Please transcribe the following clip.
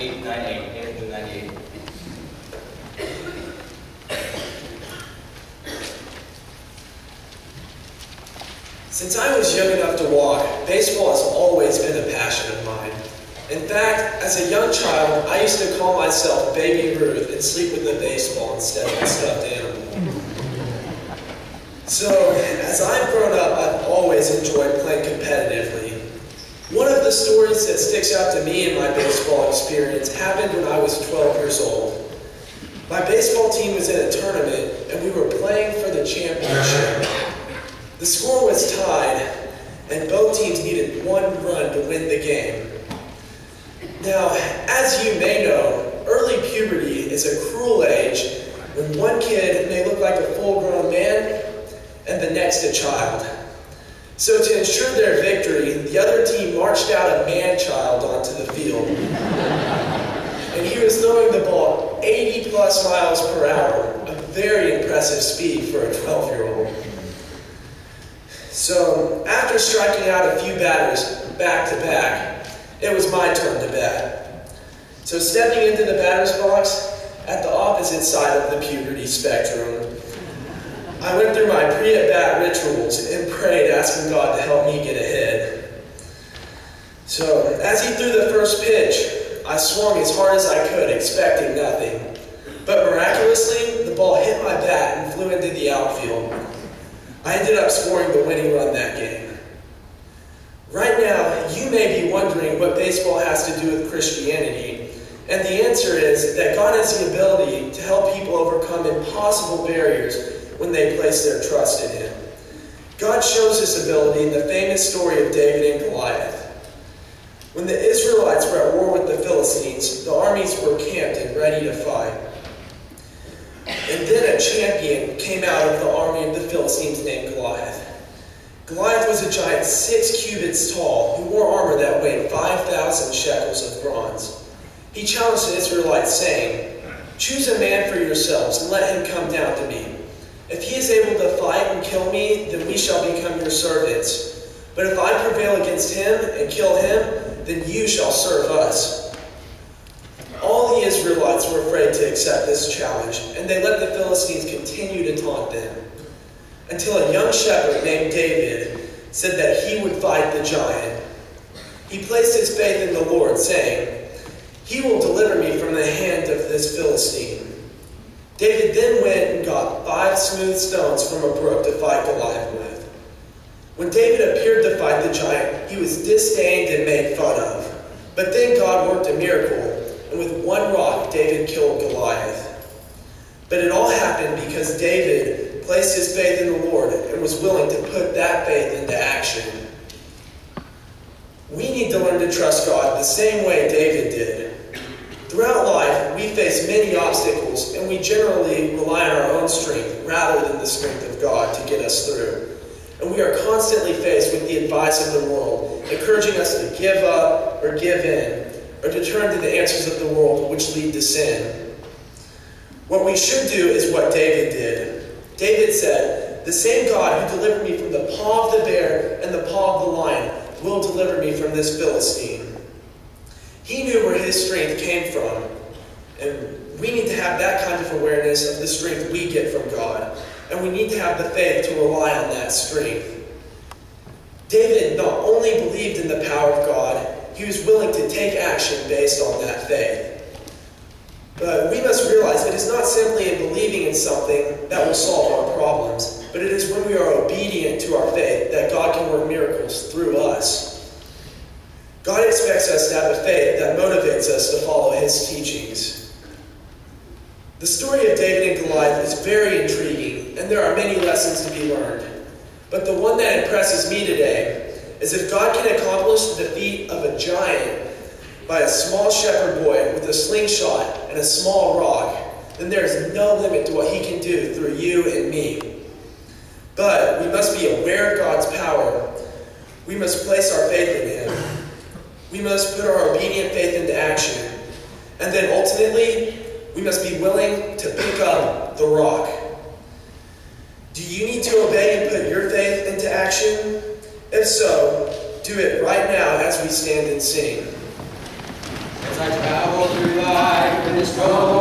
898, 898. Since I was young enough to walk, baseball has always been a passion of mine. In fact, as a young child, I used to call myself Baby Ruth and sleep with a baseball instead of a stuffed animal. So, as I've grown up, I've always enjoyed playing competitively. One of the stories that sticks out to me in my baseball experience happened when I was 12 years old. My baseball team was in a tournament, and we were playing for the championship. The score was tied, and both teams needed one run to win the game. Now, as you may know, early puberty is a cruel age when one kid may look like a full-grown man and the next a child. So to ensure their victory, the other team marched out a man-child onto the field. And he was throwing the ball 80-plus miles per hour, a very impressive speed for a 12-year-old. So, after striking out a few batters back-to-back, it was my turn to bat. So stepping into the batter's box, at the opposite side of the puberty spectrum, I went through my pre-at-bat rituals and prayed, asking God to help me get ahead. So, as he threw the first pitch, I swung as hard as I could, expecting nothing. But miraculously, the ball hit my bat and flew into the outfield. I ended up scoring the winning run that game. Right now, you may be wondering what baseball has to do with Christianity, and the answer is that God has the ability to help people overcome impossible barriers when they place their trust in Him. God shows this ability in the famous story of David and Goliath. When the Israelites were at war with the Philistines, the armies were camped and ready to fight. And then a champion came out of the army of the Philistines named Goliath. Goliath was a giant 6 cubits tall who wore armor that weighed 5,000 shekels of bronze. He challenged the Israelites, saying, "Choose a man for yourselves and let him come down to me. If he is able to fight and kill me, then we shall become your servants. But if I prevail against him and kill him, then you shall serve us." All the Israelites were afraid to accept this challenge, and they let the Philistines continue to taunt them, until a young shepherd named David said that he would fight the giant. He placed his faith in the Lord, saying, "He will deliver me from the hand of this Philistine." David then went and got 5 smooth stones from a brook to fight Goliath with. When David appeared to fight the giant, he was disdained and made fun of. But then God worked a miracle, and with one rock, David killed Goliath. But it all happened because David placed his faith in the Lord and was willing to put that faith into action. We need to learn to trust God the same way David did. Throughout life, we face many obstacles, and we generally rely on our own strength rather than the strength of God to get us through. And we are constantly faced with the advice of the world, encouraging us to give up or give in, or to turn to the answers of the world which lead to sin. What we should do is what David did. David said, "The same God who delivered me from the paw of the bear and the paw of the lion will deliver me from this Philistine." He knew where his strength came from, and we need to have that kind of awareness of the strength we get from God, and we need to have the faith to rely on that strength. David not only believed in the power of God, he was willing to take action based on that faith. But we must realize it is not simply in believing in something that will solve our problems, but it is when we are obedient to our faith that God can work miracles through us. God expects us to have a faith that motivates us to follow His teachings. The story of David and Goliath is very intriguing, and there are many lessons to be learned. But the one that impresses me today is if God can accomplish the defeat of a giant by a small shepherd boy with a slingshot and a small rock, then there is no limit to what He can do through you and me. But we must be aware of God's power. We must place our faith in Him. We must put our obedient faith into action. And then ultimately, we must be willing to pick up the rock. Do you need to obey and put your faith into action? If so, do it right now as we stand and sing. As I travel through Strong